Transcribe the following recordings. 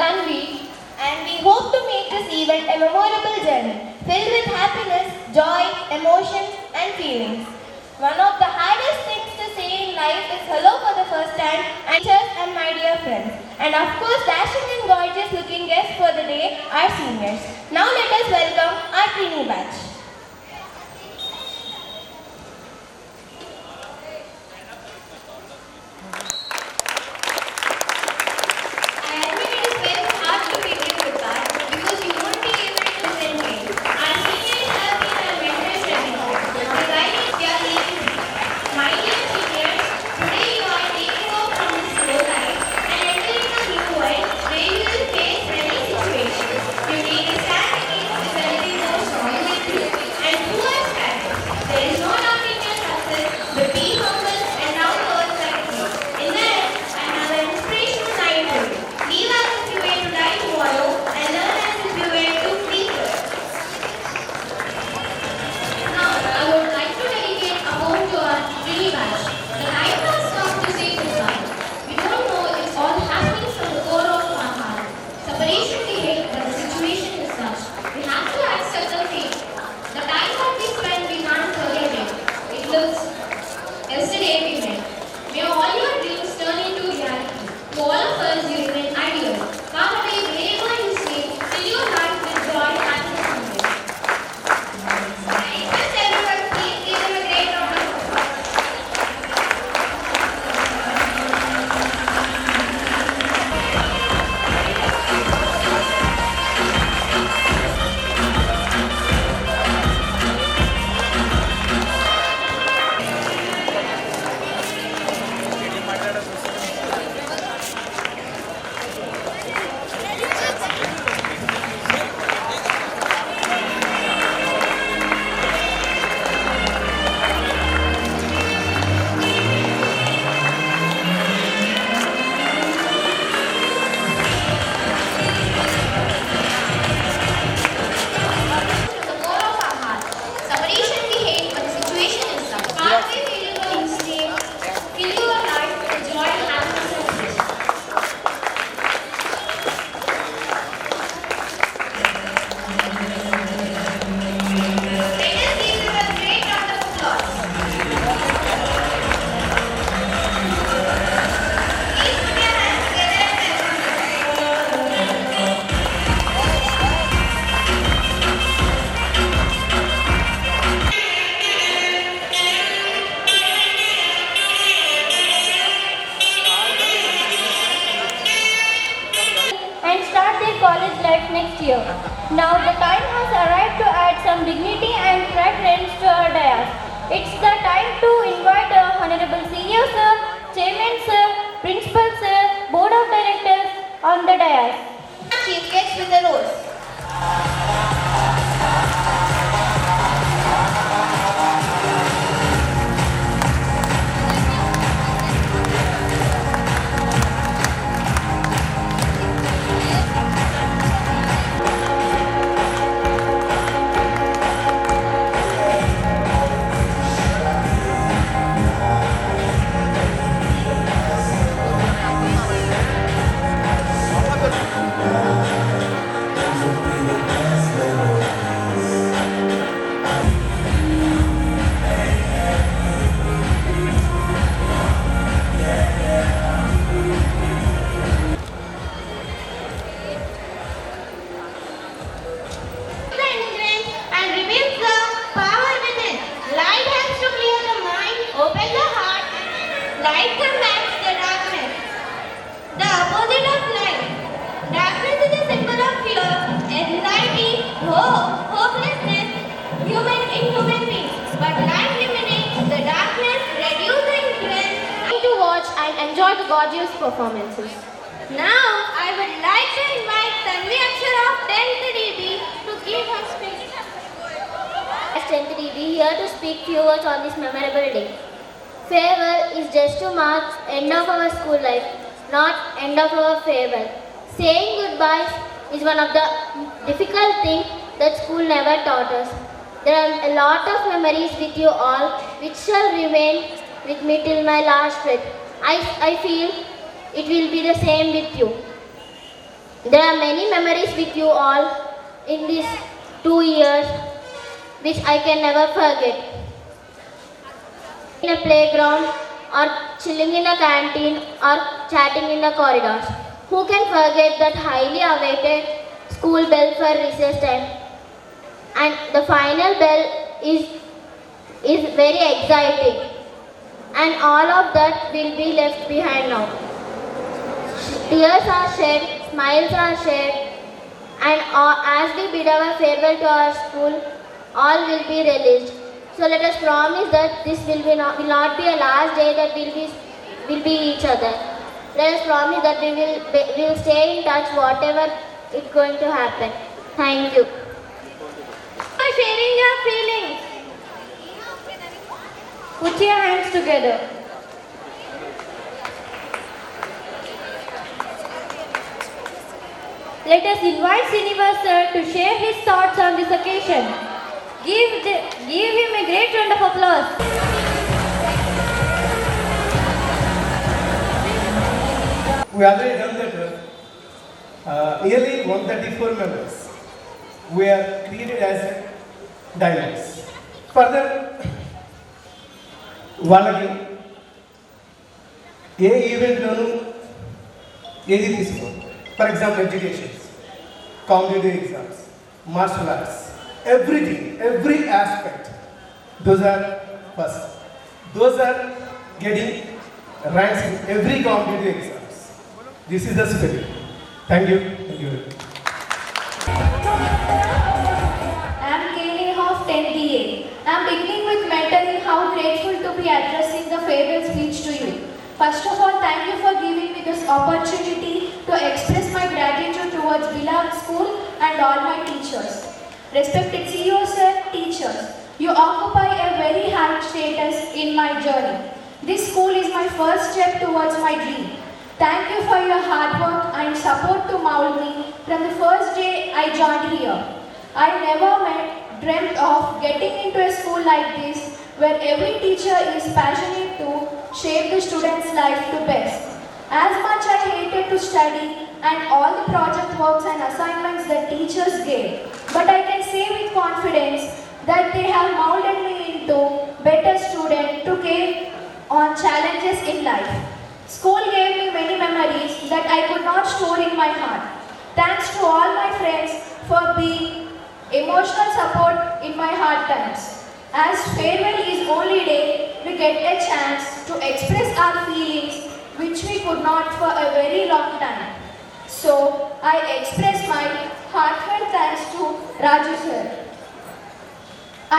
Tanvi, and we hope to make this event a memorable journey filled with happiness, joy, emotions, and feelings. One of the hardest things to say in life is hello for the first time, and teachers and my dear friends. And of course, dashing and gorgeous looking guests for the day, our seniors. Now let us welcome our trainee batch. Next year. Now the time has arrived to add some dignity and preference to our dais. It's the time to invite our Honorable CEO Sir, Chairman Sir, Principal Sir, Board of Directors on the dais. Chief guest with the rose. Light combats the darkness. The opposite of light. Darkness is a symbol of fear, anxiety, hopelessness, human beings. But light eliminates the darkness, reducing influence. To watch and enjoy the gorgeous performances. Now, I would like to invite Tanvi Akshar of 10th DB to give her speech. As 10th DB here to speak few words on this memorable day. Farewell is just to mark end of our school life, not end of our farewell. Saying goodbyes is one of the difficult things that school never taught us. There are a lot of memories with you all which shall remain with me till my last breath. I feel it will be the same with you. There are many memories with you all in these 2 years which I can never forget. In a playground or chilling in a canteen or chatting in the corridors. Who can forget that highly awaited school bell for recess time? And the final bell is very exciting. And all of that will be left behind now. Tears are shed, smiles are shared, and as we bid our farewell to our school, all will be released. So let us promise that this will not be a last day that will be each other. Let us promise that we will stay in touch whatever is going to happen. Thank you. For sharing your feelings. Put your hands together. Let us invite Srinivas sir to share his thoughts on this occasion. Give him a great round of applause. We already done that. Nearly 134 members were created as diamonds. Further, వాళ్ళకి ఏ ఈవెంట్లోనూ ఏది తీసుకో. For example, education, competitive exams, martial arts, everything, every aspect, those are first. Those are getting ranks in every competitive exams. This is the spirit. Thank you. Thank you. I am Kaylee of 10th A. I am beginning with mentioning how grateful to be addressing the farewell speech to you. First of all, thank you for giving me this opportunity to express my gratitude towards beloved school and all my teachers. Respected CEOs and teachers, you occupy a very high status in my journey. This school is my first step towards my dream. Thank you for your hard work and support to mold me from the first day I joined here. I never dreamt of getting into a school like this where every teacher is passionate to shape the student's life to best. As much I hated to study and all the project works and assignments that teachers gave, but I can say with confidence that they have molded me into better student to take on challenges in life. School gave me many memories that I could not store in my heart. Thanks to all my friends for being emotional support in my hard times. As farewell is only day, we get a chance to express our feelings which we could not for a very long time. So, I express my heartfelt thanks to Raju sir.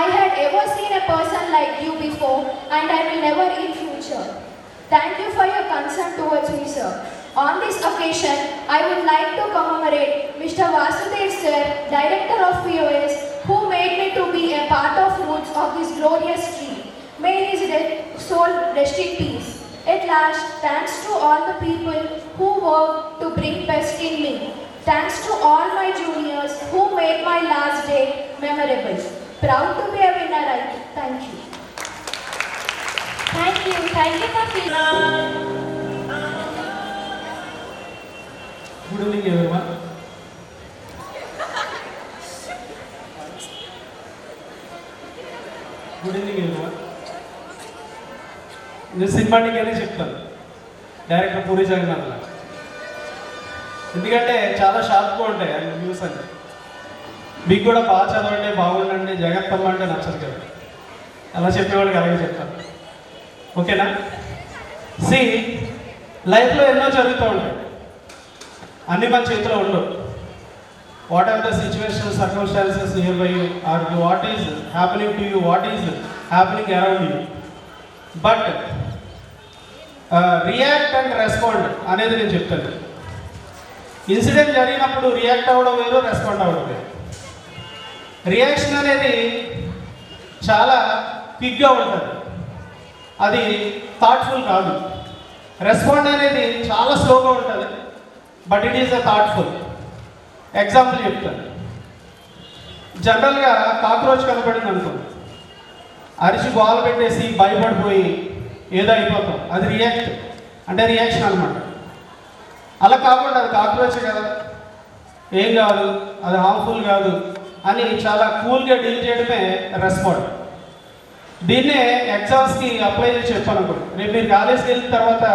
I had ever seen a person like you before and I will never in future. Thank you for your concern towards me, sir. On this occasion, I would like to commemorate Mr. Vasudev sir, Director of POS, who made me to be a part of roots of this glorious tree. May his soul rest in peace. At last, thanks to all the people who worked to bring best in me. Thanks to all my juniors who made my last day memorable. Proud to be a winner. Thank you. Thank you for feeling. Good evening, everyone. Good evening everyone. నేను సినిమాటిక్గానే చెప్తాను, director puri Jagannadh లాగా. ఎందుకంటే చాలా షార్ప్గా ఉంటాయి ఆయన news అంటే. మీకు కూడా బాగా చదవండి, బాగుండండి, జగత్తమ్మ అంటే నచ్చదు కదా, అలా చెప్పేవాళ్ళకి అలాగే చెప్తాను. ఓకేనా? లైఫ్లో ఎన్నో జరుగుతూ ఉంటాయి, అన్ని మన చేతిలో ఉండవు. What are the situations, circumstances nearby you, or what is happening to you, what is happening around you. But react and respond అనేది నేను చెప్తాను. ఇన్సిడెంట్ జరిగినప్పుడు రియాక్ట్ అవ్వడం వేరు, రెస్పాండ్ అవ్వడం వేరు. రియాక్షన్ అనేది చాలా క్విక్గా ఉంటుంది, అది థాట్ఫుల్ కాదు. రెస్పాండ్ అనేది చాలా స్లోగా ఉంటుంది, but it is a thoughtful. Example చెప్తాను. జనరల్గా కాక్రోచ్ కనపడింది అనుకోండి, అరిచి గోల పెట్టేసి భయపడిపోయి ఏదో అయిపోతాం, అది రియాక్షన్ అనమాట. అలా కాకుండా అది కాక్రోచ్ కదా, ఏం కాదు, అది హార్మ్ఫుల్ కాదు అని చాలా కూల్గా డీల్ చేయడమే రెస్పాండ్. దీన్నే ఎగ్జామ్స్కి అప్లై చేసి చెప్పాను అనుకోండి. రేపు మీరు కాలేజ్కి వెళ్ళిన తర్వాత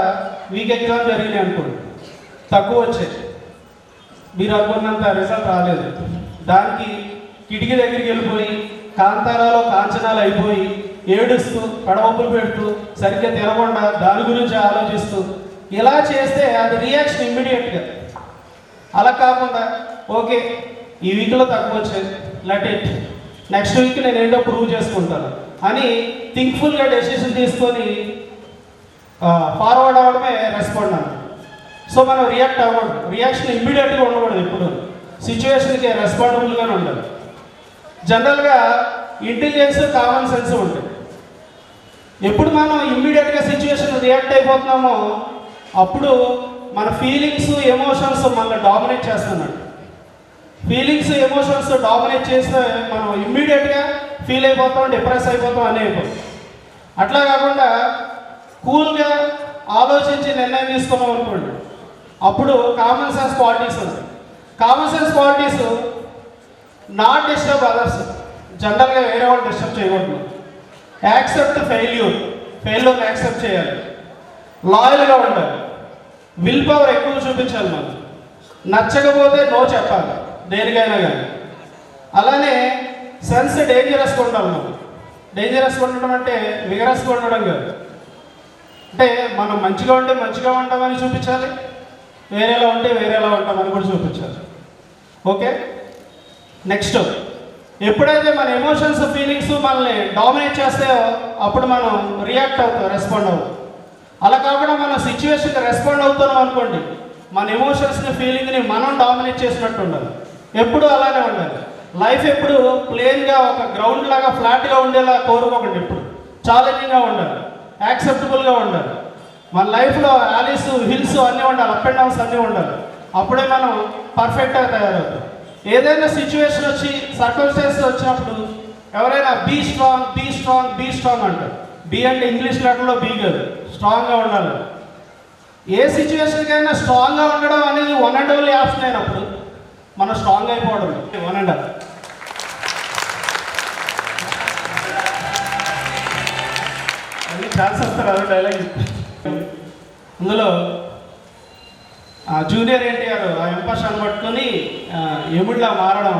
వీక్ ఎగ్జామ్ జరిగినాయి అనుకోండి, తక్కువ వచ్చాయి, మీరు అనుకున్నంత రిజల్ట్ రాలేదు, దానికి కిటికీ దగ్గరికి వెళ్ళిపోయి కాంతారాలో కాంచనాలు అయిపోయి ఏడుస్తూ పడవప్పులు పెడుతూ సరిగ్గా తినకుండా దాని గురించి ఆలోచిస్తూ ఇలా చేస్తే అది రియాక్షన్ ఇమ్మీడియట్గా. అలా కాకుండా ఓకే ఈ వీక్లో తక్కువ వచ్చాయి, లెట్ ఇట్, నెక్స్ట్ వీక్ నేను ఏంటో ప్రూవ్ చేసుకుంటాను అని థింక్ఫుల్గా డెసిషన్ తీసుకొని ఫార్వర్డ్ అవ్వడమే రెస్పాండ్ అన్నమాట. సో మనం రియాక్ట్ అవ్వకూడదు, రియాక్షన్ ఇమ్మీడియట్గా ఉండకూడదు, ఎప్పుడు సిచ్యువేషన్కి రెస్పాండబుల్గానే ఉండాలి. జనరల్గా ఇంటెలిజెన్స్ కామన్ సెన్స్ ఉంటుంది. ఎప్పుడు మనం ఇమ్మీడియట్గా సిచ్యువేషన్ రియాక్ట్ అయిపోతున్నామో అప్పుడు మన ఫీలింగ్స్ ఎమోషన్స్ మనల్ని డామినేట్ చేస్తున్నాడు. ఫీలింగ్స్ ఎమోషన్స్ డామినేట్ చేస్తే మనం ఇమ్మీడియట్గా ఫీల్ అయిపోతాం, డిప్రెస్ అయిపోతాం అని అయిపోతాం. అట్లా కాకుండా కూల్గా ఆలోచించి నిర్ణయం తీసుకున్నాం అనుకోండి, అప్పుడు కామన్ సెన్స్ క్వాలిటీస్ ఉంటాయి. Common sense qualities not disturb others, జనరల్గా వేరే వాళ్ళు డిస్టర్బ్ చేయకూడదు. యాక్సెప్ట్ ఫెయిల్యూర్ని యాక్సెప్ట్ చేయాలి. లాయల్గా ఉండాలి. విల్ పవర్ ఎక్కువ చూపించాలి. మనం నచ్చకపోతే నో చెప్పాలి దేనికైనా కానీ. అలానే సెన్స్ డేంజరస్గా ఉండాలి. మనం డేంజరస్గా ఉండడం అంటే విగరస్గా ఉండడం కాదు. అంటే మనం మంచిగా ఉంటే మంచిగా ఉంటామని చూపించాలి, వేరేలా ఉంటే వేరేలా ఉంటామని కూడా చూపించాలి. ఓకే, నెక్స్ట్, ఎప్పుడైతే మన ఎమోషన్స్ ఫీలింగ్స్ మనల్ని డామినేట్ చేస్తాయో అప్పుడు మనం రియాక్ట్ అవుతాం, రెస్పాండ్ అవుతాం. అలా కాకుండా మనం సిచ్యువేషన్కి రెస్పాండ్ అవుతున్నాం అనుకోండి, మన ఎమోషన్స్ని ఫీలింగ్ని మనం డామినేట్ చేసినట్టు ఉండాలి. ఎప్పుడు అలానే ఉండాలి. లైఫ్ ఎప్పుడు ప్లేన్గా ఒక గ్రౌండ్ లాగా ఫ్లాట్గా ఉండేలా కోరుకోకండి. ఎప్పుడు ఛాలెంజింగ్గా ఉండాలి, యాక్సెప్టబుల్గా ఉండాలి. మన లైఫ్లో వ్యాలీస్ హిల్స్ అన్నీ ఉండాలి, అప్ అండ్ డౌన్స్ అన్నీ ఉండాలి. అప్పుడే మనం పర్ఫెక్ట్గా తయారవుతాం. ఏదైనా సిచ్యువేషన్ వచ్చి సర్కమ్స్టాన్సెస్ వచ్చినప్పుడు ఎవరైనా బీ స్ట్రాంగ్ అంటారు. బీ అంటే ఇంగ్లీష్ లెటర్లో బీ కాదు, స్ట్రాంగ్గా ఉండాలి. ఏ సిచ్యువేషన్కైనా స్ట్రాంగ్గా ఉండడం అనేది వన్ అండ్ ఓన్లీ ఆప్షన్ అయినప్పుడు మనం స్ట్రాంగ్ అయిపోవడం వన్ అండ్ ఆల్. అన్ని ఛాన్స్ వస్తారు అదే డైలాగ్. అందులో జూనియర్ ఎన్టీఆర్ ఆ ఎంపర్షన్ పట్టుకొని ఎముడిలా మారడం.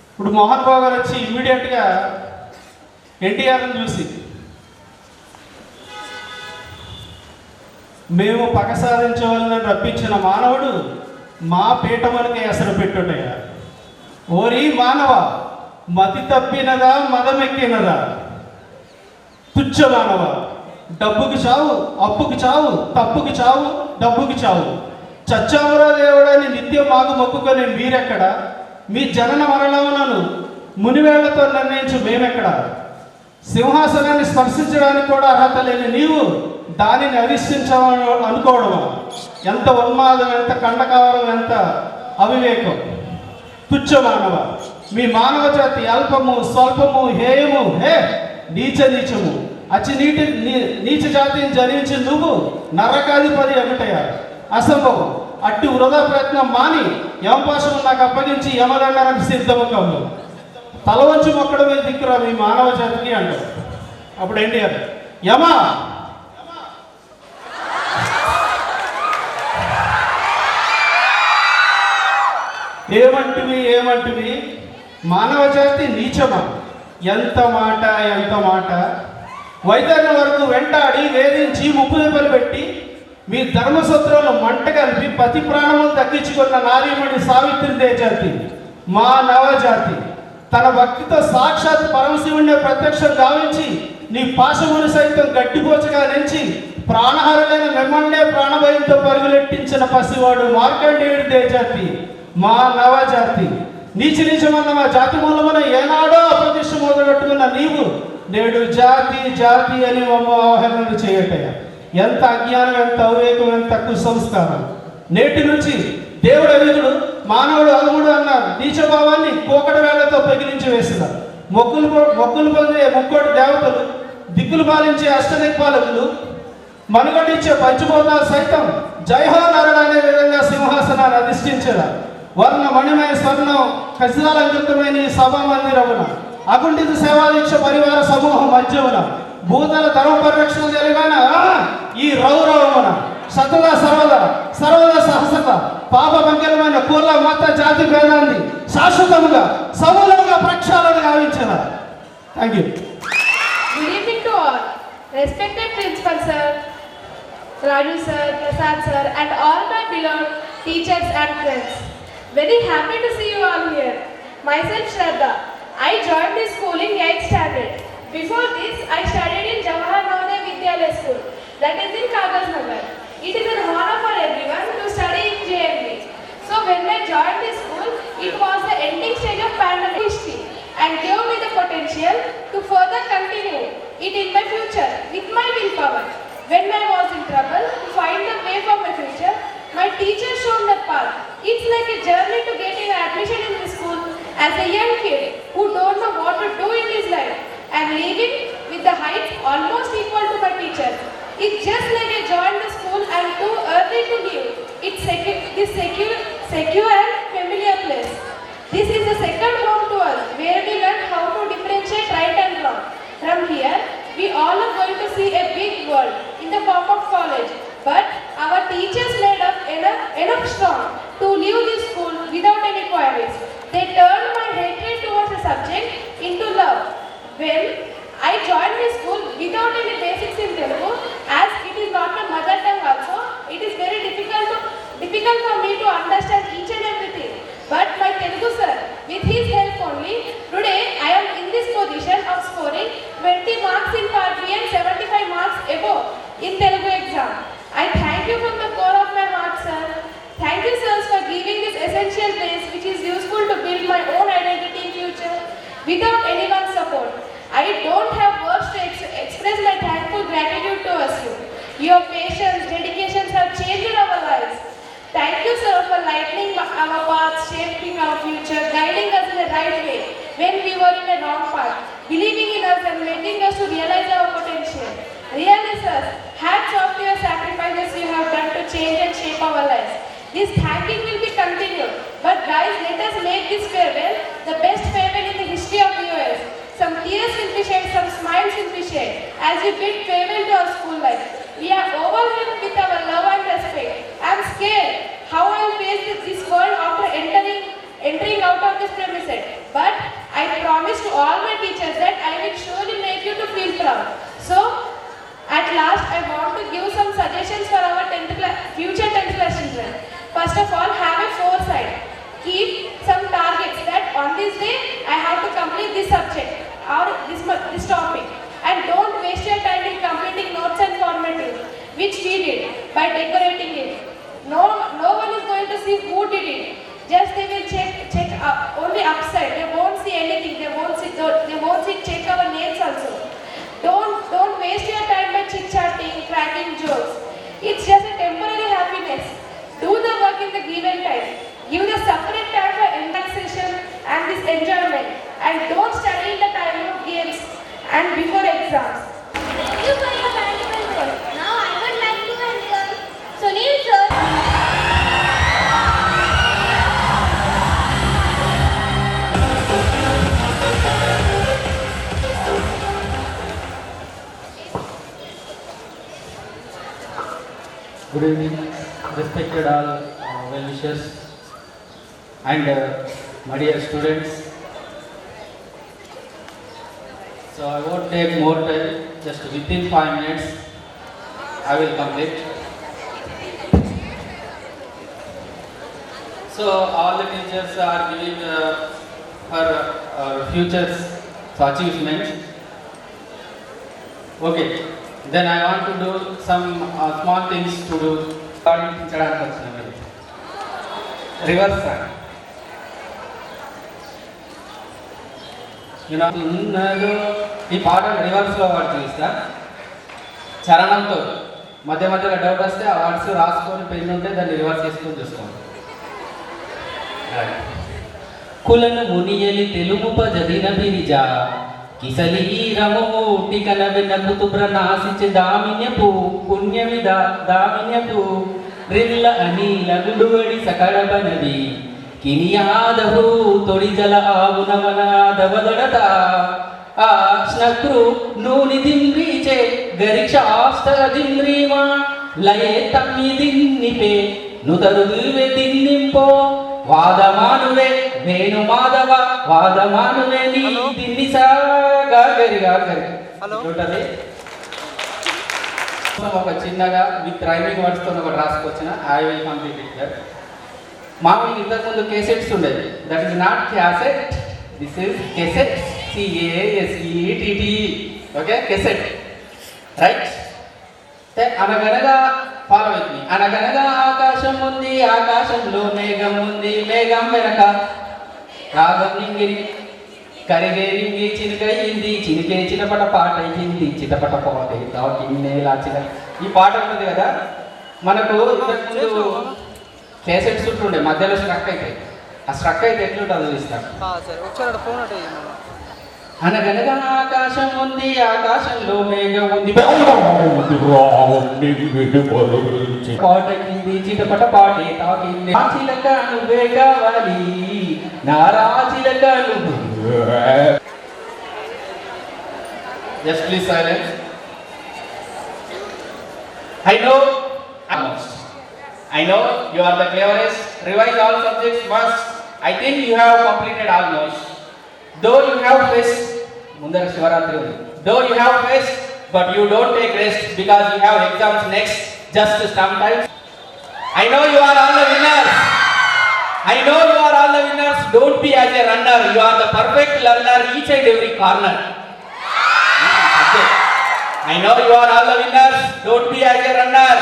ఇప్పుడు మోహన్ బాబు గారు వచ్చి ఇమ్మీడియట్గా ఎన్టీఆర్ని చూసి మేము పగ సాధించవాలని రప్పించిన మానవుడు మా పీఠమునికి ఎసరు పెట్టుటయ్యా. ఓరి మానవ, మతి తప్పినదా మదమెక్కినదా? తుచ్చ మానవ, డబ్బుకి చావు, అప్పుకి చావు, తప్పుకి చావు, డబ్బుకి చావు. చచ్చామరా దేవుడని నిత్యం మాకు మొక్కుకొని మీరెక్కడ? మీ జనన మరణములను మునివేళ్లతో నిర్ణయించు మేమెక్కడ? సింహాసనాన్ని స్పర్శించడానికి కూడా అర్హత లేని నీవు దానిని అధిష్ఠించాలని అనుకోవడమా? ఎంత ఉన్మాదం, ఎంత కండకావరం, ఎంత అవివేకం! తుచ్చ మానవ, మీ మానవ జాతి అల్పము, స్వల్పము, హేయము, నీచము, అచి నీచ జాతిని జనించి నువ్వు నరకాధిపతి అగుటయా? అసంభవం. అట్టి వృధా ప్రయత్నం మాని యమపాశం నాకు అప్పగించి యమదండానికి సిద్ధము కావు. తల వంచి మొక్కడమే దిక్కురా మీ మానవ జాతికి అంటారు. అప్పుడు ఎన్టీఆర్, యమా ఏమంటివి మానవ జాతి నీచమా? ఎంత మాట! వైద్యుల వరకు వెంటాడి వేధించి ముప్పుదెబ్బలు పెట్టి మీ ధర్మసూత్రాలను మంట కలిపి పతి ప్రాణములు దక్కించుకున్న నారీమణి సావిత్రి జాతి మా నవజాతి తన భక్తితో సాక్షాత్ పరమశివుణ్ణి ప్రత్యక్షం గావించి నీ పాశమును సైతం గట్టిపోచగా నుంచి ప్రాణహారులైన మిమ్మల్నే ప్రాణభయంతో పరుగులెట్టించిన పసివాడు మార్కండేయుడి దేజాతి మా నవజాతి. నీచమన్న మా జాతి మూలమున ఏనాడో అప్రతిష్ట మొదలుపెట్టుకున్న నీవు నేడు జాతి అని అవహేళన చేయటయ్యా. ఎంత అజ్ఞానం, ఎంత అవివేకం, ఎంత కుసంస్కారం! నేటి నుంచి దేవుడు అవిధుడు, మానవుడు అలుముడు అన్న నీచభావాన్ని కోకటి వేళ్లతో పెగిలించి వేసినారు. మొక్కులు పొందే ముక్కోటి దేవతలు, దిక్కులు పాలించే అష్టదిక్పాలకులు, మనుగడిచ్చే పంచభూతాలు సైతం జైహో నరుడు అనే విధంగా సింహాసనాన్ని అధిష్ఠించారు. వర్ణ మణిమయ స్వర్ణం ఖచ్చితాలంకృతమైన ఈ సభా మందిరమున అకుంఠిత సేవాదీక్ష పరివార సమూహం మధ్యమున భూతల ధర్మ పరిరక్షణ తెలుగాన ఈ రౌరవమున సతదా సర్వదా సహస్రత పాప మంగళమైన కుల మత జాతి భేదాన్ని శాశ్వతముగా సమూలంగా ప్రక్షాళన గావించిన. Thank you. Good evening to all. Respected Principal Sir, Raju Sir, Prasad Sir, and all my beloved teachers and friends. Very happy to see you all here. Myself Shraddha. I joined this school in 8th standard. Before this, I studied in Jawahar Navodaya Vidyalaya School, that is in Kagas Nagar. It is an honor for everyone to study in JMV. So when I joined this school, it was the ending stage of pandemic history and gave me the potential to further continue it in my future with my willpower. When I was in trouble to find the way for my future, my teacher showed the path. It's like a journey to getting admission in this school as a young kid who don't know what to do in his life and leaving with the heights almost equal to my teacher. It's just like I joined the school and too early to leave. It's secure and familiar place. This is the second home to us where we learn how to differentiate right and wrong. From here, we all are going to see a big world in the form of college. But our teachers made us enough strong to leave this school without any queries. They turned my hatred towards the subject into love. When I joined this school without any basics in Telugu, as it is not my mother tongue also, it is very difficult for me to understand each and everything. But my Telugu sir, with his help only, today I am in this position of scoring 20 marks in part B and 75 marks above in Telugu exam. I thank you from the core of my heart, sir. Thank you, sirs, for giving this essential base which is useful to build my own identity in future without anyone's support. I don't have words to express my thankful gratitude towards you. Your patience, dedications have changed our lives. Thank you, sir, for lightening our paths, shaping our future, guiding us in the right way when we were in a wrong path, believing in us and making us to realize our potential. Really, sir, hats off to your sacrifices you have done to change and shape our lives. This thanking will be continued. But guys, let us make this farewell the best farewell in the history of US. Some tears will be shed, some smiles will be shed as we bid farewell to our school life. We are overwhelmed with our love and respect. I am scared how I will face this world after entering out of this premises. But I promise to all my teachers that I will surely make you to feel proud. So, at last, I want to give some suggestions for our future 10th class children. First of all, have a foresight. Keep some targets that on this day, I have to complete this subject or this topic. And don't waste your time in completing notes and formatting, which we did by decorating it. No one is going to see who did it. Just they will check up, only upside. They won't see anything. They won't see check our names also. Don't waste your time by chit-chatting, cracking jokes. It's just a temporary happiness. Do the work in the given time. Give the separate time for relaxation and this enjoyment. And don't study in the time of games and before exams. Thank you for your valuable work. Now I would like to welcome Sunil sir. Good evening, respected all well-wishers and my dear students. So I won't take more time, just within 5 minutes I will complete. So all the teachers are giving for futures achievements. Okay. Then I want to do some small things to do. Reverse song. ఈ పాటను రివర్స్లో వాడు చూస్తా చరణంతో మధ్య మధ్యలో doubt వస్తే ఆ words రాసుకొని పెన్ ఉంటే దాన్ని రివర్స్ చేసుకొని చూసుకోండి. కులను మునియలి తెలుగుప జదిన బిరిజా కిసలి రము టికన వెన్నకు తుబ్ర నాసిచ దామిన్యపు పుణ్యమిద దామిన్యపు రిల్ల అని లగుడువడి సకడబనది ಕಿನಿಯಾದವು ತೊಡಿಜಲ ಆಗುನವನಾದವದಡತ ಆ ಸ್ನಕ್ರು ನೂನಿ ದಿಂಬ್ರೀಚೆ ಗರಿಕ್ಷಾಸ್ತ ದಿಂಬ್ರೀಮಾ ಲಯೆ ತಮ್ಮಿ ದಿನ್ನಿಪೆ ನುತರುದುವೆ ದಿನ್ನಿಂಪೋ వాదమానువే వేణు మాధవ వాదమానువే నీ దిన్నిసాగా గరి ఉంటది. ఒక చిన్నగా విత్ రైమింగ్ వర్డ్స్ తో ఒకటి రాసుకొచ్చిన I will complete it that. మామూలుగా ఇంతకుముందు కేసెట్స్ ఉండేది. That is not cassette, this is cassette, CASETT. Okay, cassette right. అనగనగా ఫాలో విత్ మీ. అనగనగా ఆకాశం ఉంది, ఆకాశంలో మేఘం ఉంది, మేఘం వెనక రాగం నింగిరి కరిగే రింగి చినికయింది, చినికే చిటపట పాట అయ్యింది, చిటపట పాట కిన్నేలా చిన్న. ఈ పాట ఉంటుంది కదా మనకు ఇంతకుముందు కేసెట్స్ ఉంటుండే, మధ్యలో స్ట్రక్ అయితే ఆ స్ట్రక్ అయితే ఎట్లుంటుందో చూస్తాను. అనగనగా ఆకాశం ఉంది, ఆకాశంలో మేఘం ఉంది, పాట కింది చిటపట పాటే తాకింది. నా చిలక నువ్వే కావాలి, నా రాచిలక నువ్వు. Just please silence. I know you are the cleverest. Revise all subjects first. I think you have completed almost. Though you have faced, Mundar Shivaratri, though you have faced, but you don't take rest because you have exams next. Just sometimes. I know you are all the winners. I know you are all the winners. Don't be as a runner. You are the perfect learner each and every corner. I know you are all the winners. Don't be as a runner.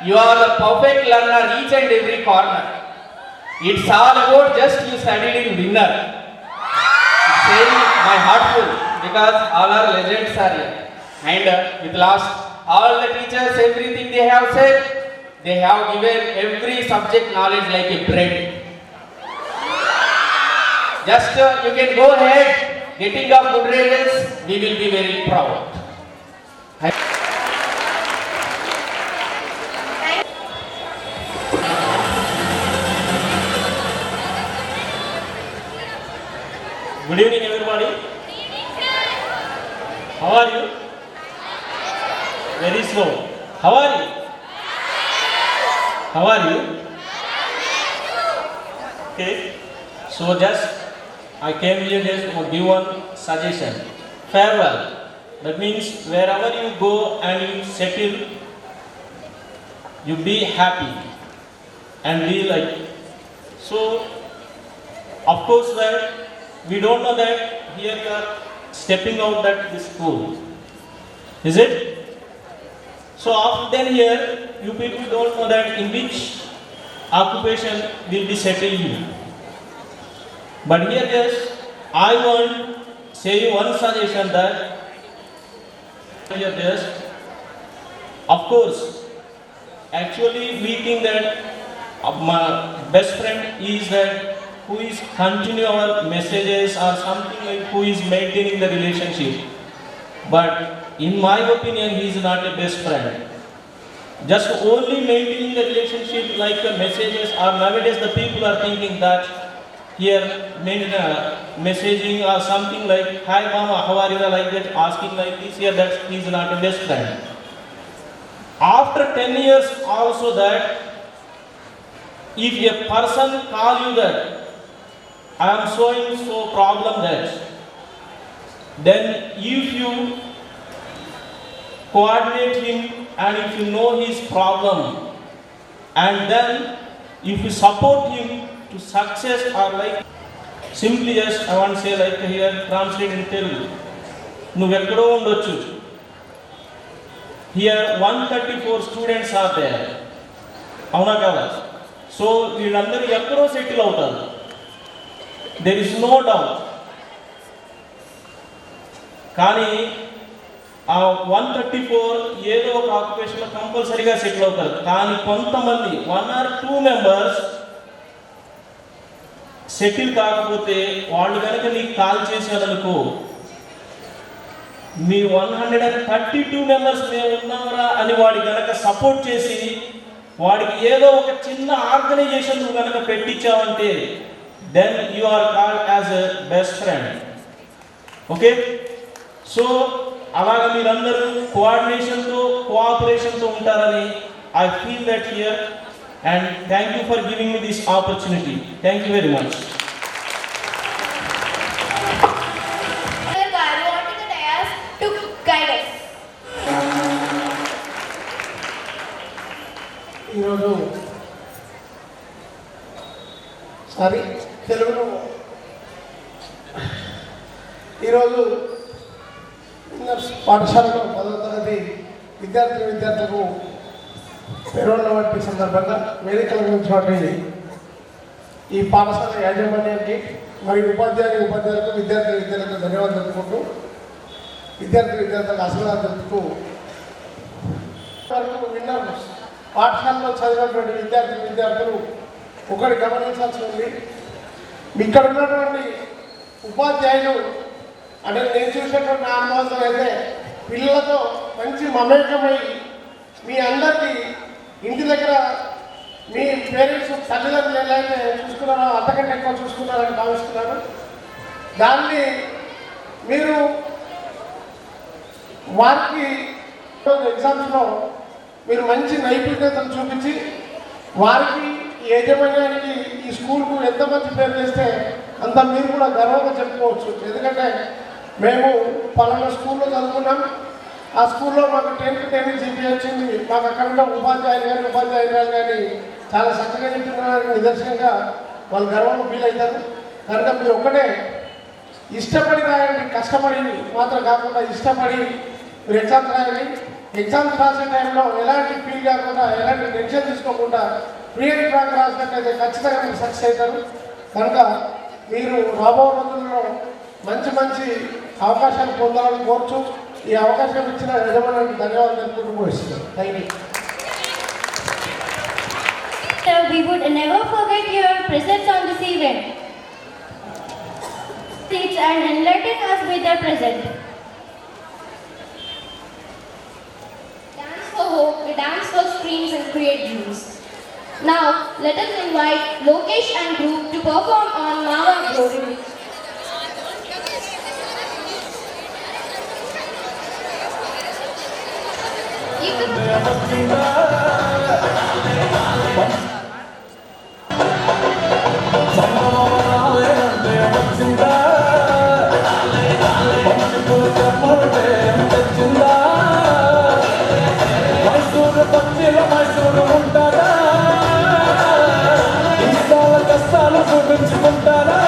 You are the perfect learner each and every corner. It's all about just you studied in winner. It's saying my heart full because all our legends are here. And with last, all the teachers, everything they have said, they have given every subject knowledge like a bread. Just you can go ahead, getting up good results, we will be very proud. Good evening, everybody. How are you? Very slow. How are you? How are you? Okay. So just I came here just to give one suggestion. Farewell. That means wherever you go and you settle, you be happy and be like. So of course that we don't know that here you are stepping out at this school. Is it? So after then here, you people don't know that in which occupation will be settled you. But here yes, I want say you one suggestion that here yes, of course, actually we think that my best friend is that who is continue our messages or something like who is maintaining the relationship. But in my opinion, he is not a best friend. Just only maintaining the relationship like the messages, or nowadays the people are thinking that here messaging or something like hi mama how are you like that, asking like this, here that he is not a best friend. After 10 years also that if a person call you that I am showing so problem that, then if you coordinate him and if you know his problem and then if you support him to success or like simply just I want to say like here translate in Telugu. నువ్వు ఎక్కడో ఉండొచ్చు. Here 134 students are there. అవునా కదా? So వీళ్ళందరూ ఎక్కడో settle అవుతారు. There is no doubt. కానీ ఆ 134 ఏదో ఒక ఆక్యుపేషన్లో కంపల్సరీగా సెటిల్ అవుతారు. కానీ కొంతమంది 1 or 2 మెంబర్స్ సెటిల్ కాకపోతే వాళ్ళు కనుక నీకు కాల్ చేశారనుకో, మీ 132 మెంబర్స్ మేము ఉన్నామరా అని వాడి కనుక సపోర్ట్ చేసి వాడికి ఏదో ఒక చిన్న ఆర్గనైజేషన్ నువ్వు కనుక పెట్టించావంటే then you are called as a best friend. Okay? So అలాగా మీరందరూ కోఆర్డినేషన్తో కోఆపరేషన్తో ఉంటారని I feel that here, and thank you for giving me this opportunity. Thank you very much. Garu onto the dais to guide us. ఈరోజు తెలుగులో ఈరోజు పాఠశాలలో 10వ తరగతి విద్యార్థులకు పెరోళ్ళ వంటి సందర్భంగా వేదికల గురించి ఈ పాఠశాల యాజమాన్యానికి మరియు ఉపాధ్యాయులకు విద్యార్థులకు ధన్యవాదాలు తెలుపుకుంటూ విద్యార్థులకు ఆశీర్వాదాలు తెలుపుతూ వరకు విన్నారు. పాఠశాలలో చదివినటువంటి విద్యార్థులు ఒకటి గమనించాల్సి ఉంది. ఇక్కడ ఉన్నటువంటి ఉపాధ్యాయులు అంటే నేను చూసినటువంటి అనుభవంతో అయితే పిల్లలతో మంచి మమేకమై మీ అందరికీ ఇంటి దగ్గర మీ పేరెంట్స్ తల్లిదండ్రులు ఎలా అయితే చూసుకున్నారో అంతకంటే ఎక్కువ చూసుకున్నారని భావిస్తున్నాను. దాన్ని మీరు వారికి ఎగ్జామ్స్లో మీరు మంచి నైపుణ్యతను చూపించి వారికి యాజమాన్యానికి ఈ స్కూల్కు ఎంత మంచి పేరు చేస్తే అంత మీరు కూడా గర్వంగా చెప్పుకోవచ్చు. ఎందుకంటే మేము పలానా స్కూల్లో చదువుకున్నాం, ఆ స్కూల్లో మాకు 10 జీపీ వచ్చింది, మాకు అక్కడ ఉన్న ఉపాధ్యాయులు కానీ చాలా చక్కగా చెప్తున్నారు నిదర్శనంగా వాళ్ళు గర్వంగా ఫీల్ అవుతారు. కనుక మీరు ఒక్కటే ఇష్టపడి రాయండి, కష్టపడి మాత్రం కాకుండా ఇష్టపడి మీరు ఎగ్జామ్స్ రాయండి. ఎగ్జామ్స్ రాసే టైంలో ఎలాంటి ఫీల్ కాకుండా ఎలాంటి టెన్షన్ తీసుకోకుండా ఫ్రీ అండ్ ఫ్రాంక్ రాసినట్లయితే ఖచ్చితంగా మీరు సక్సెస్ అవుతారు. కనుక మీరు రాబో రోజుల్లో మంచి అవకాశాలు పొందాలని కోరుచు ఈ అవకాశం ఇచ్చిన యజమానికి ధన్యవాదాలు తెలుపుకుంటూ ముగిస్తున్నాను. Thank you. Sir, we would never forget your presence on this event. Teach and enlighten us with your presence. Dance for hope, we dance for dreams and create dreams. Now, let us invite Lokesh and group to perform on Mava Glory. Mysuru ఉంటారా కష్టాలు చూపించుకుంటారా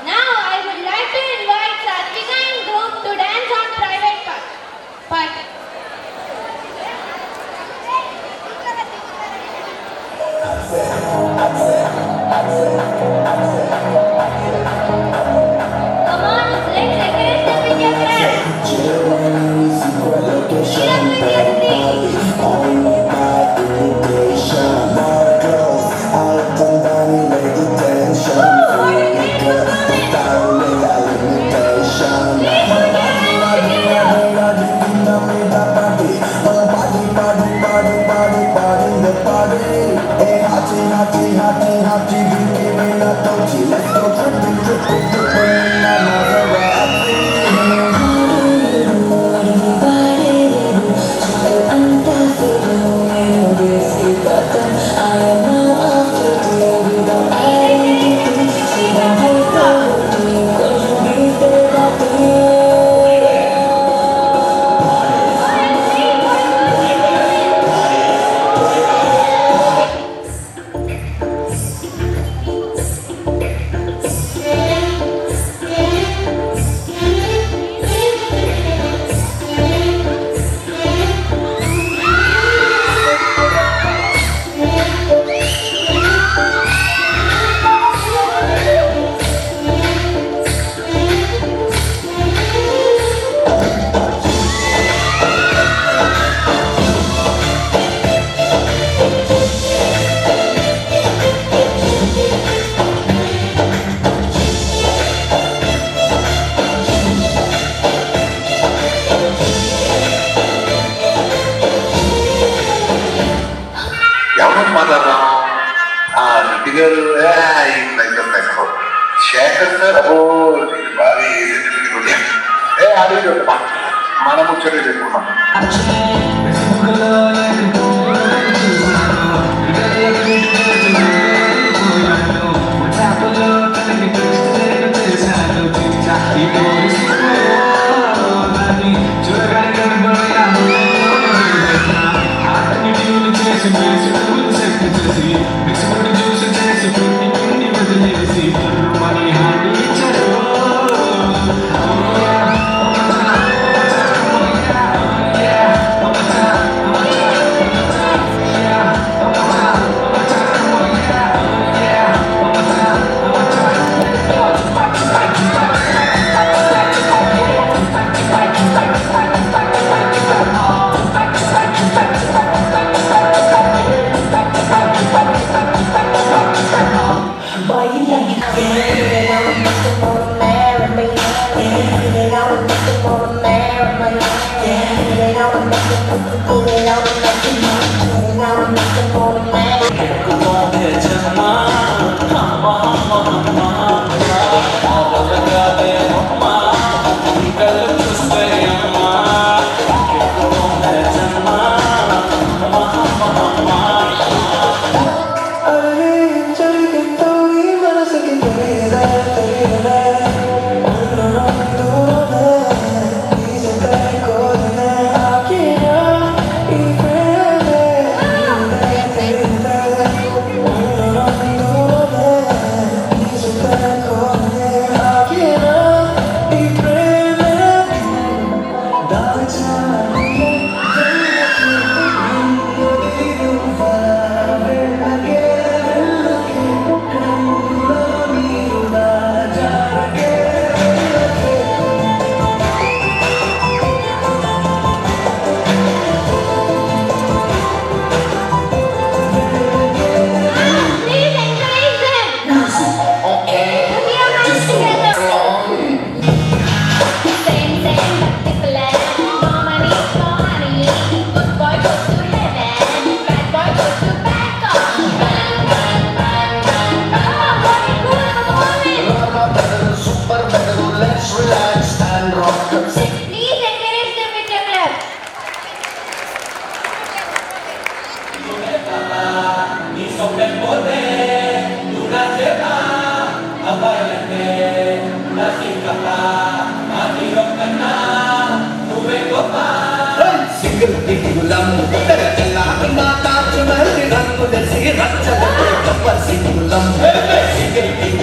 Now I would like to invite Satvika and group to dance on private part. Come on, let's encourage them with your claps. Cheer up with your feet. ఎవరు మాట్లాడదాం రెడ్డి గారు Shekhar sir ఓ బాగా అడిగి మనం ముచ్చట చెప్పుకున్నాం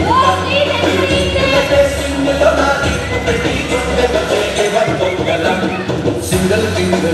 Oh, please encourage them. Single single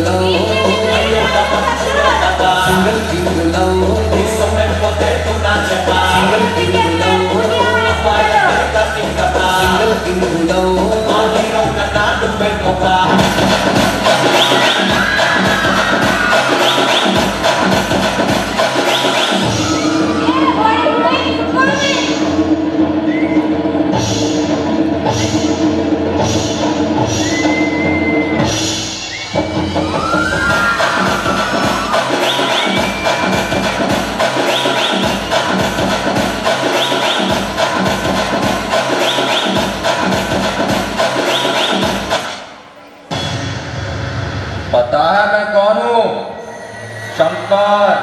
पता है मैं कौन हूँ? शंकर,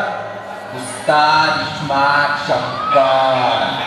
उस्ताद इस्माक शंकर।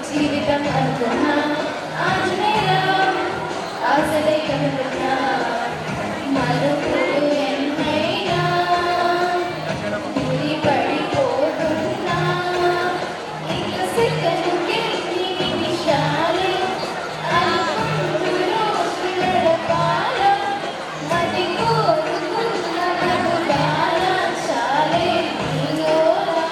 జీవితం అనుకున్నా ఆంజనేయ ఆశలే కనుకున్నా మరుపులు ఎన్నైనా ముడి పడిపోతున్నా ఇక సెకనుకి నిమిషాలు అనుకుంటూ రోజులు గడపాల మది కోరుకున్న నడుగాల చాలే నీలోలా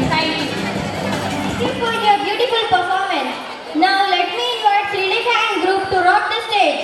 Thank you for your beautiful performance. Now let me invite Srilekha and group to rock the stage.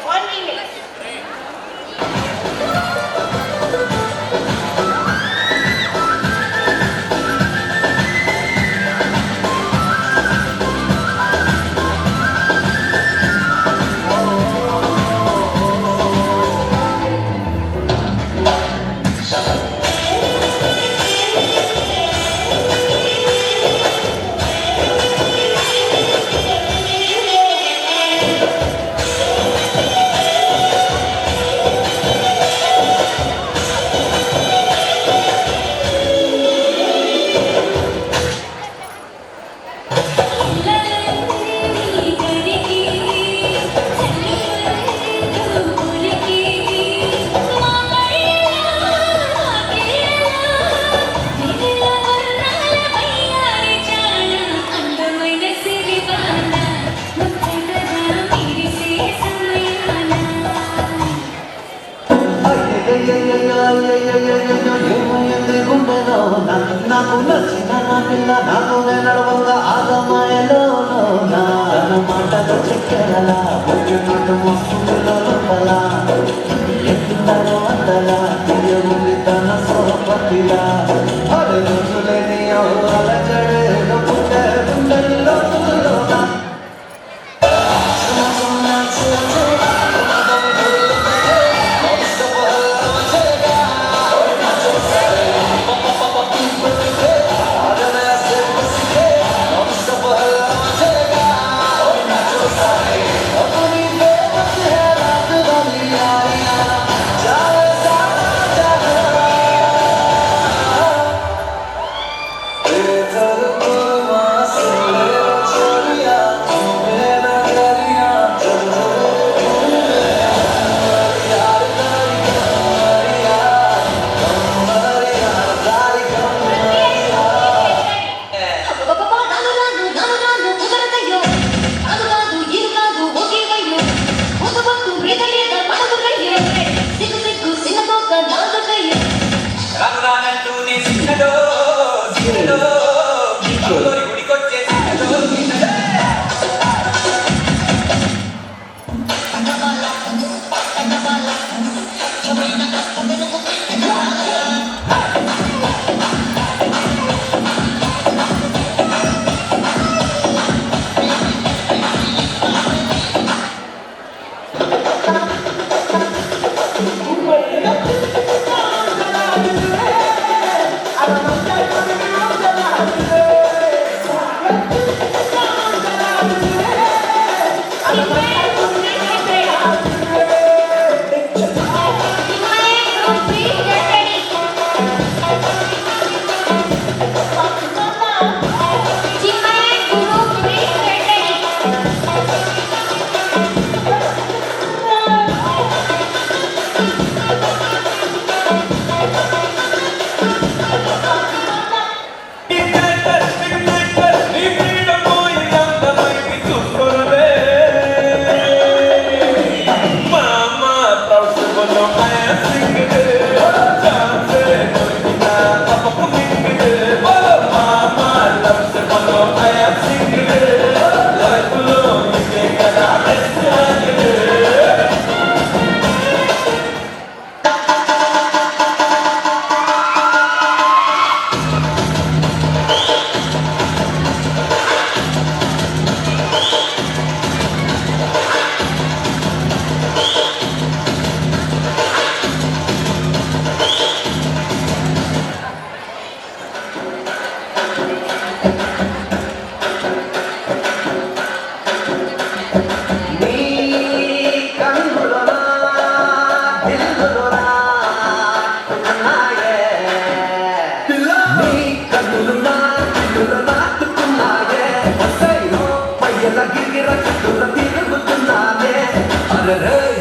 1 minute. నాకు నచ్చిన నా పిల్ల నాతోనే నడవంగా ఆగమాయలో తన మాటలో చక్కెరలా వచ్చినట్టు వస్తుంది లోపల ఎత్తుతారో అందలా తీయగుంది తన సోపతిలా అరే రోజులేని అలజడే పుట్టే గుండెల్లో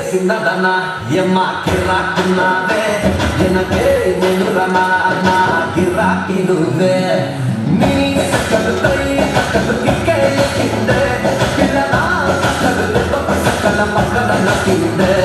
చిన్నదనా ఎమ్మ కిరాకున్నావే ఎనకే నేను రనా నా కిరాకి నువ్వే నీ సకలు తై సకలు కిక్కే కిందే పిల్లనా సకలు లెప్ప సకల మక్కల నకిందే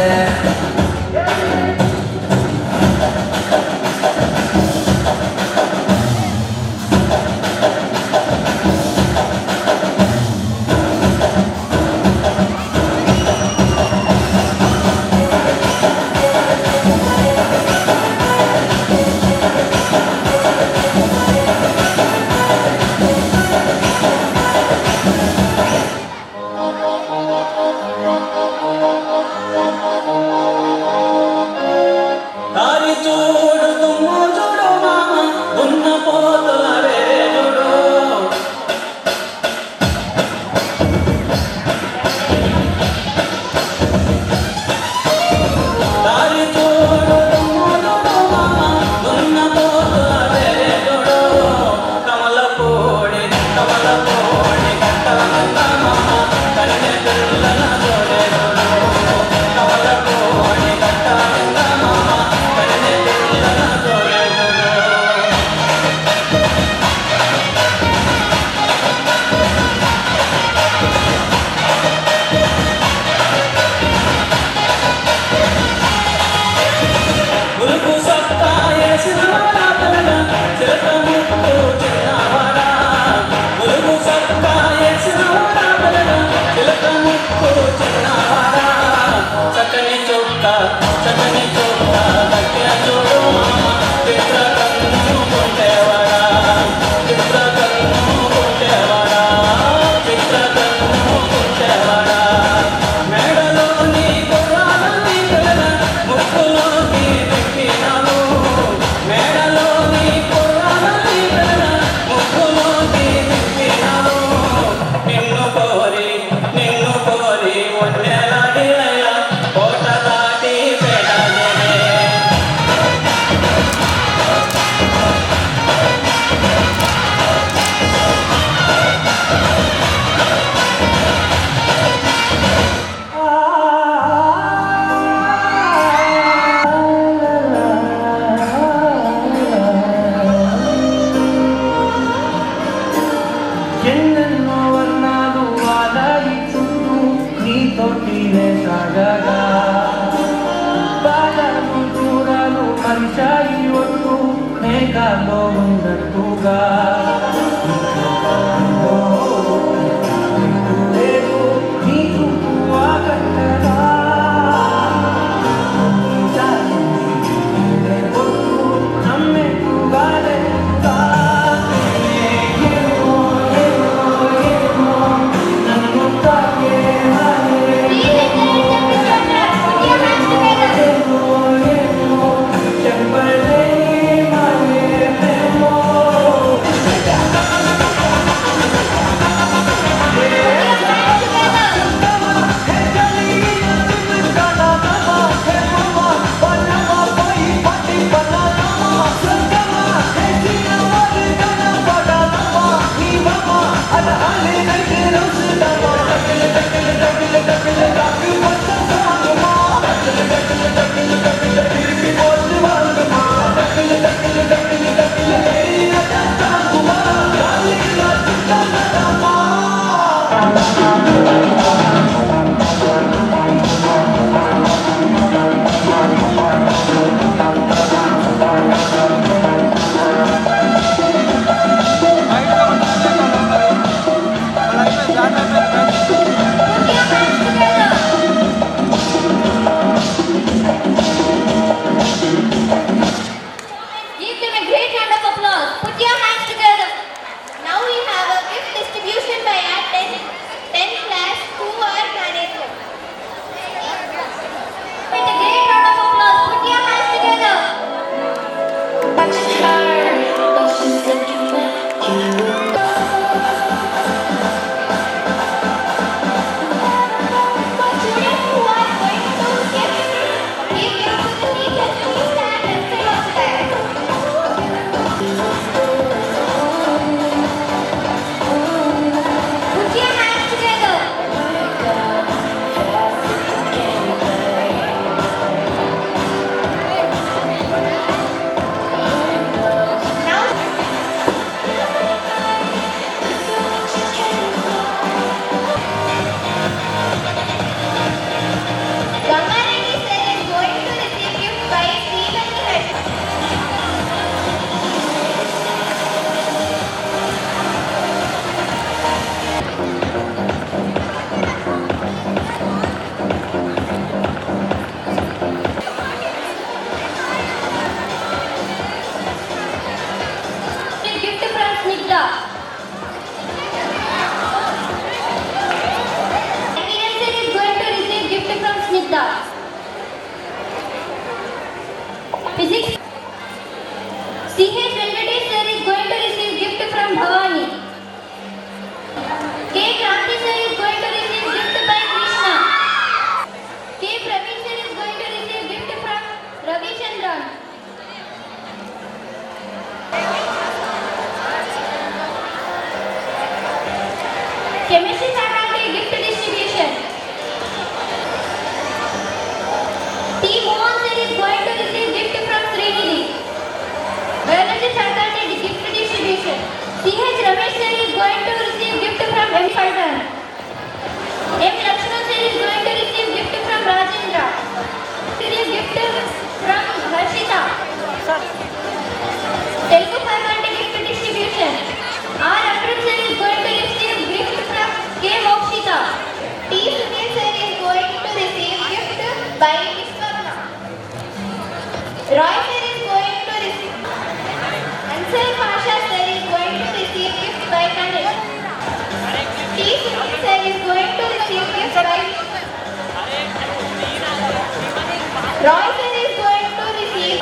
పరాచాయి ఒట్టు మేఘాలో ఉన్నట్టుగా లేదు నీకు ఆగట్టగా నమ్మేట్టుగా లేదుగా నన్ను తాకే Give them a great round of applause. Put your hands together. Now we have a gift distribution by our 10th class who are managers. With a great round of applause. Put your hands together. For children who are going to give gifts to the teachers, please stand and say your thanks. Put your hands together. Gangareddy sir is going to receive gift by Stephen Head. A gift from Snigdha. Kiran sir is going to receive gift from Snigdha. Physics. C.H. Venkatesh sir is going to receive gift from Bhavani. K. Kranti sir is going to receive gift by Krishna. K. Praveen sir is going to receive gift from Ravi Chandran. Chemistry faculty gift distribution. T. Mohan sir is going to receive gift from Srinidhi. Biology faculty gift distribution. C.H. Ramesh sir is going to receive gift from M. Faizan. M. Lakshman sir is going to receive gift from Rajendra. Receive gift from Harshita. Telugu faculty gift distribution. R. Akrut sir is going to receive gift from K. Mokshita. T. Sunil sir is going to receive gift by Vishwamana. Roy sir is going to receive. Ansar Pasha sir is going to receive gift by Kanil. T. Sunil sir is going to receive gift by. Roy sir is going to receive.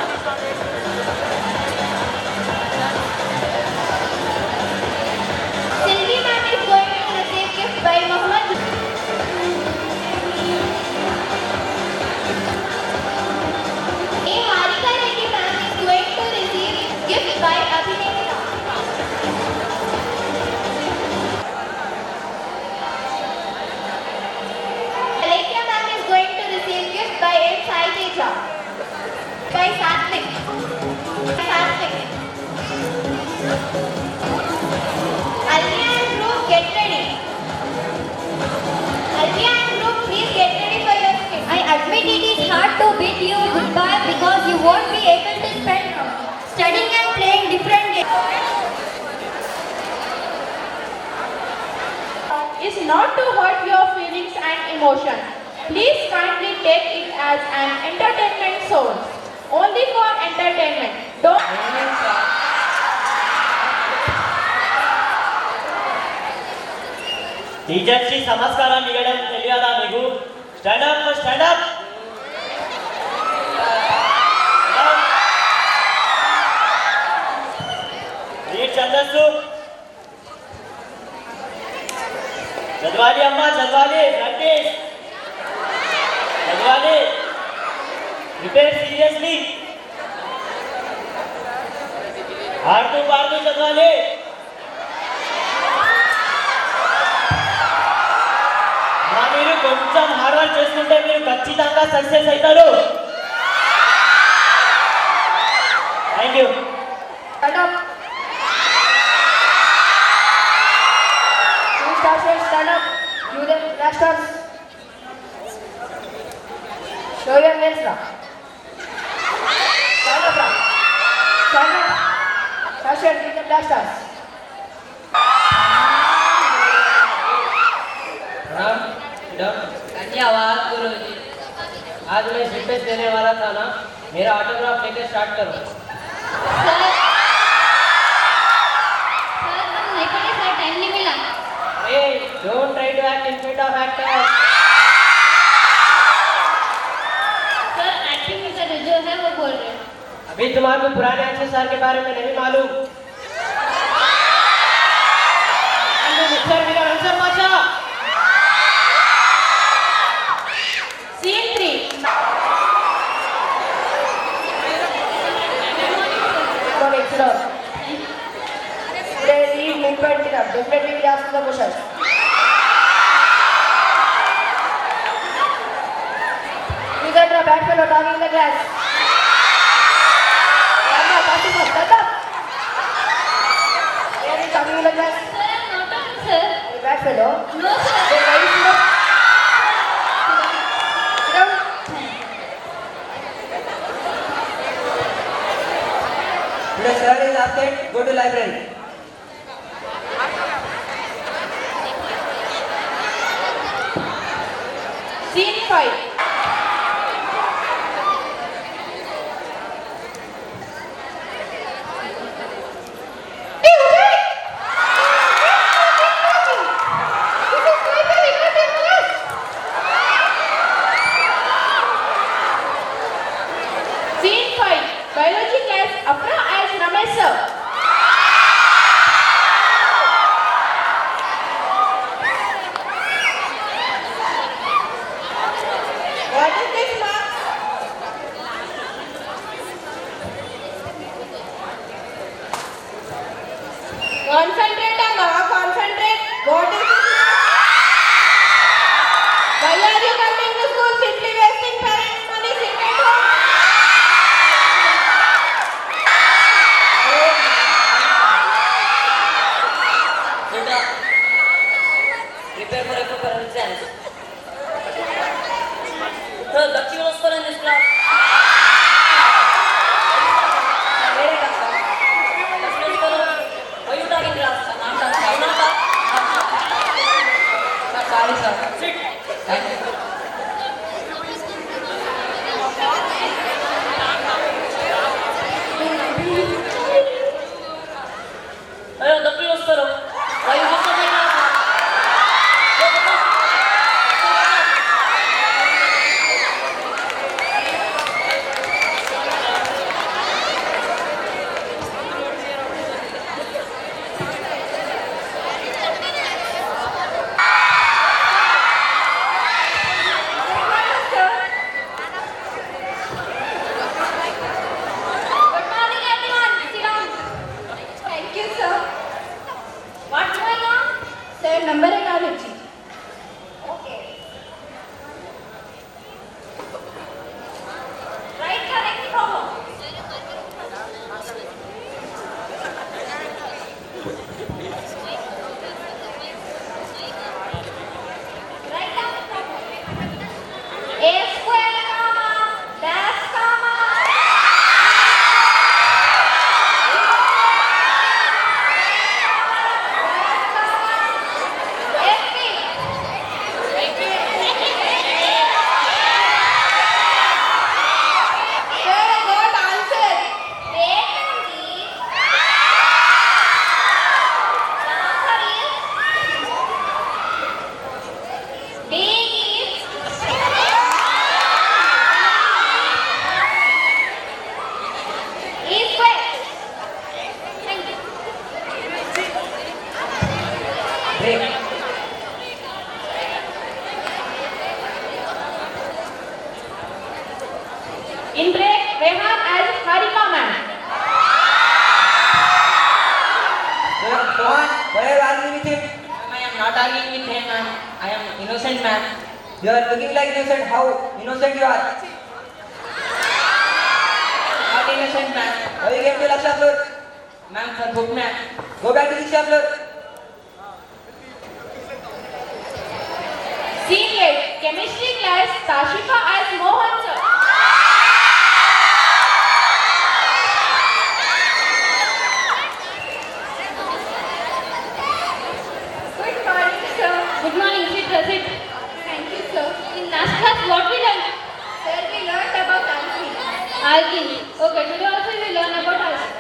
Sylvie ma'am is going to receive gift by Mohammed. A. Harika Reddy ma'am is going to receive gift by Abhineka. Alekya ma'am is going to receive gift by M. Sai Teja. By Satvik. Alvia and Brooke, get ready. Alvia and Brooke, please get ready for your skit. I admit it is hard to bid you goodbye because you won't be able to spend is not to hurt your feelings and emotions. Please kindly take it as an entertainment source. Only for entertainment. Don't. టీచర్స్కి నమస్కారం ఇవ్వడం తెలియదా మీకు? Stand up stand up. ఛందస్సు చదవాలి అమ్మా, చదవాలి. Practice చదవాలి. Prepare seriously. ఆడుతూ పాడుతూ చదవాలి. మీరు కొంచెం హార్డ్ వర్క్ చేసుకుంటే మీరు ఖచ్చితంగా సక్సెస్ అవుతారు. Thank you. Stand up. You them blasters. Show your hands now. Stand up. Stand up. Fashion, you them blasters. धन्यवाद गुरुजी. आज मैं स्पीच देने वाला था ना, मेरा ऑटोग्राफ लेकर स्टार्ट करो. सर हम नहीं पढ़े सर, टाइम नहीं मिला. Hey, don't try to act in front of actors. Sir acting में सर जो है वो बोल रहे हैं. अभी तुम्हारे को पुराने अच्छे सर के बारे में नहीं मालूम. मिस्टर विनर आंसर पाचा. Scene 3. Come on, sit down. Today read midpoint dinner. Definitely we ask the questions. You got a bad fellow talking in the class. Ramma, talking first. Stand up. Why are you talking in the class? Sir I'm not talking sir. You bad fellow. No sir. Then why you sit up? Sit down. Today sir is absent. Go to library. Scene 5. Scene 5. Biology class. Apna as Ramesh sir. What is this mark? Concentrate, Amma. Concentrate. What is this mark? Why are you coming to school? Simply wasting parents' money. Sit at home. Oh In break, Rehan as Harika ma'am. Rohan, why are you arguing with him? I am not arguing with him, ma'am. I am innocent, ma'am. You are looking like innocent. How innocent you are? Not innocent, ma'am. Why you came to Laksha floor? Ma'am, for book, ma'am. Go back to Diksha floor. Scene 8, chemistry class, Tashika as Mohan sir. Good morning, sir. Good morning, sit, sit. Thank you, sir. In last class, what we learned? Sir, we learned about algae. Algae. Okay, today also we learn about algae.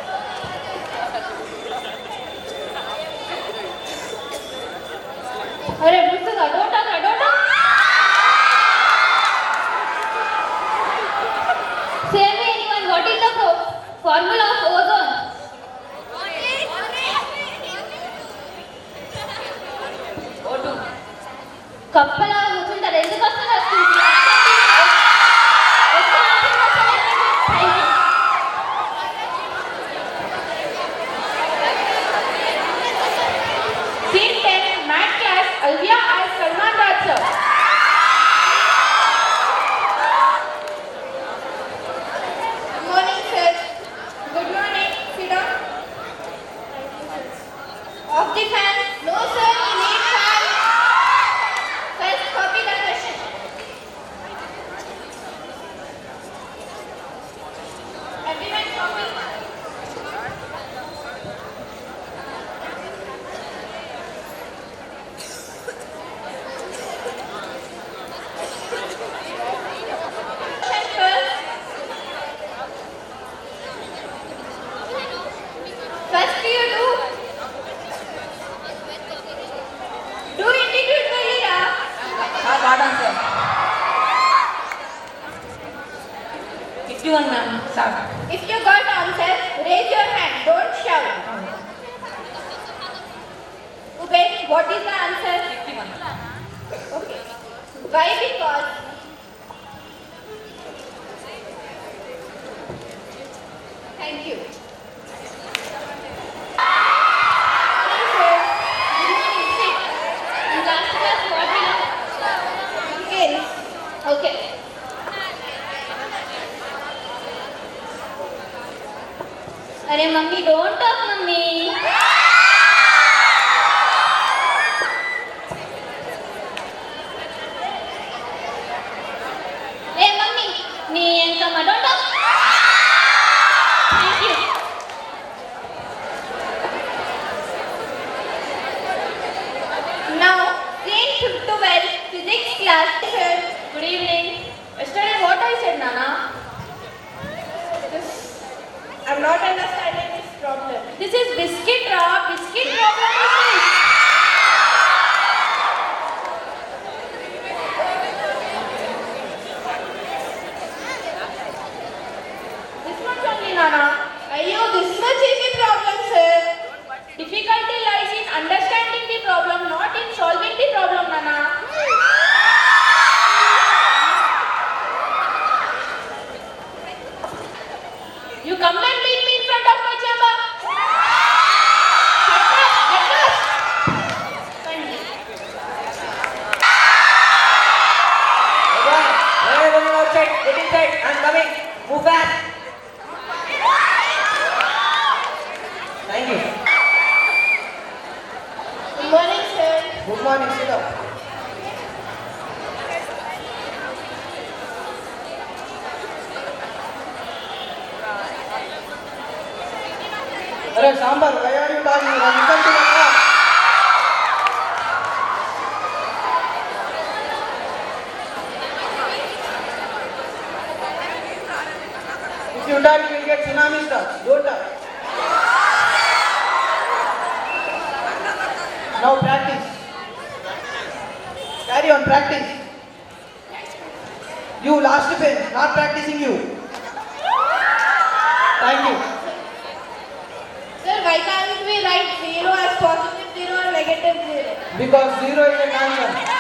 अरे पुस्तक don't talk. Say me anyone, what is the formula of ozone? O2. కప్పలా కూర్చుంటారు ఎందుకు వస్తున్నారు Scene 10, math class, Alvia as Salman Raj sir. Good morning, sir. Good morning. Sit down. Off the fan. No, sir, we need fan. First, copy the question. Everyone copy. First you do individually, What answer? 51, ma'am. Sir. If you got answer, raise your hand, don't shout. Uben, what is the answer? 51. Okay. Why? Because thank you. In last class, what we learned? Begins. Okay. अरे mummy don't talk mummy ए mummy मी यांका don't talk thank you Now, scene 12, physics class. good evening Yesterday what I said, Nana? I'm not understanding this problem. This is biscuit problem is this. This much only, Nana. Ayyo, this much easy problem, sir. Difficulty lies in understanding the problem, not in solving the problem, Nana. You come and meet me in front of my chamber. Get lost. Thank you. Everyone outside, get inside. I'm coming. Move fast. Thank you. Good morning, sir. Good morning, sit down. अरे sambar why are you talking? Listen to the class. If you talk, you will get tsunami stars. Don't talk. Now practice. Carry on, practice. You last bench, not practicing you. Thank you. Sir, why can't we write 0 as positive 0 or negative 0? Because 0 is a constant.